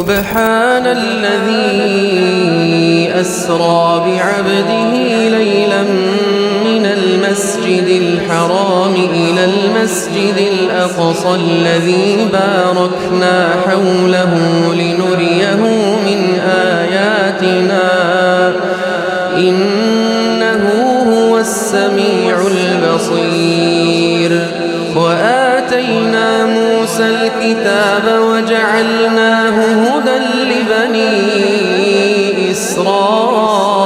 سبحان الذي أسرى بعبده ليلا من المسجد الحرام إلى المسجد الأقصى الذي باركنا حوله لنريه من آياتنا إنه هو السميع البصير. وآتينا موسى الكتاب وجعلناه هدى لبني إسرائيل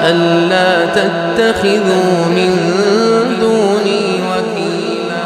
ألا تتخذوا من دوني وكيلا.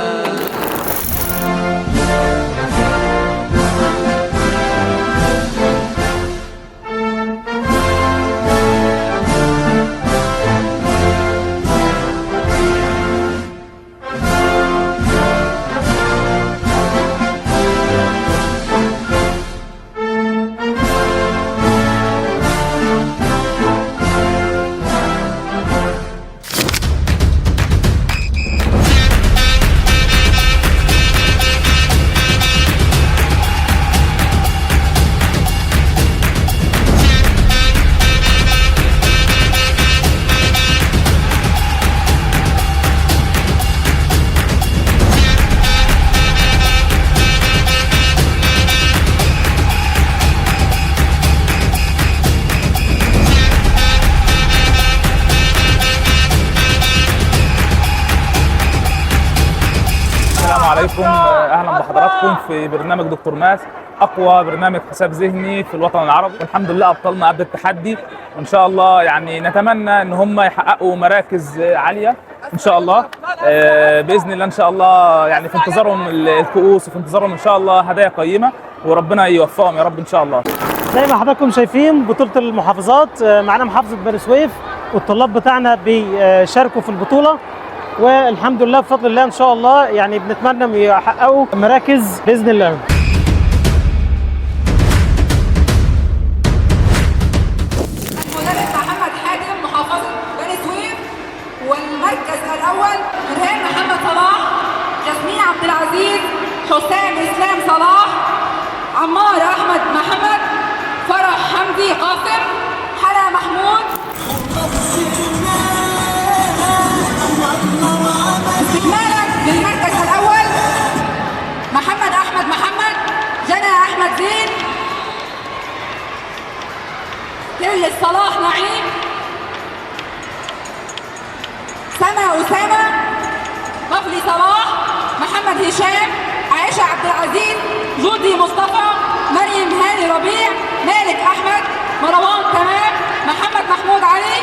السلام عليكم، اهلا بحضراتكم في برنامج دكتور ماس، اقوى برنامج حساب ذهني في الوطن العربي. والحمد لله ابطالنا قد التحدي، وان شاء الله يعني نتمنى ان هم يحققوا مراكز عاليه ان شاء الله باذن الله. ان شاء الله يعني في انتظارهم الكؤوس وفي انتظارهم ان شاء الله هدايا قيمه، وربنا يوفقهم يا رب ان شاء الله. زي ما حضراتكم شايفين بطوله المحافظات، معانا محافظه بني سويف والطلاب بتاعنا بيشاركوا في البطوله، والحمد لله بفضل الله ان شاء الله يعني بنتمنى يحققوا مراكز باذن الله. المدرب محمد حاتم محافظة بني سويف، والمركز الأول نورهان محمد صلاح، جاسمين عبد العزيز، حسام إسلام صلاح، عمار أحمد محمد، فرح حمدي قاسم، حلا محمود. استكمالا للمركز الأول محمد أحمد محمد، جنى أحمد زين، تل صلاح نعيم، سما أسامة، مفلي صلاح، محمد هشام، عائشة عبد العزيز، جودي مصطفى، مريم هاني ربيع، مالك أحمد، مروان تمام، محمد محمود علي.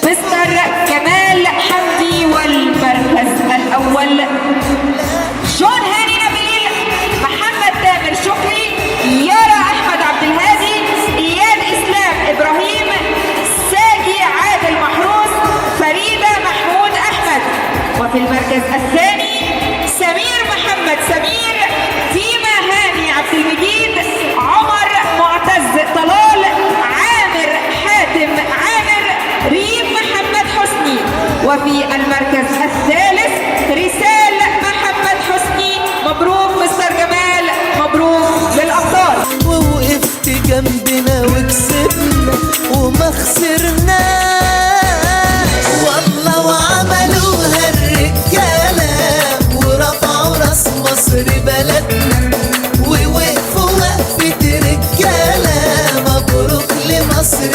مستر كمال حمدي، والمركز الأول جون هاني نبيل، محمد تامر شكري، يارا أحمد عبد الهادي، إياد إسلام إبراهيم، ساجي عادل محروس، فريدة محمود أحمد. وفي المركز الثاني سمير محمد سمير، ديما هاني عبد المجيد، عمر معتز طلال، عامر حاتم عامر، ريم محمد حسني. وفي المركز الثالث رسال محمد حسني. مبروك مستر جمال، مبروك للأبطال. ووقفت جنبنا وكسبنا وما خسرناش والله، وعملوها الرجالة ورفعوا راس مصر بلدنا ووقفوا وقفة رجالة. مبروك لمصر.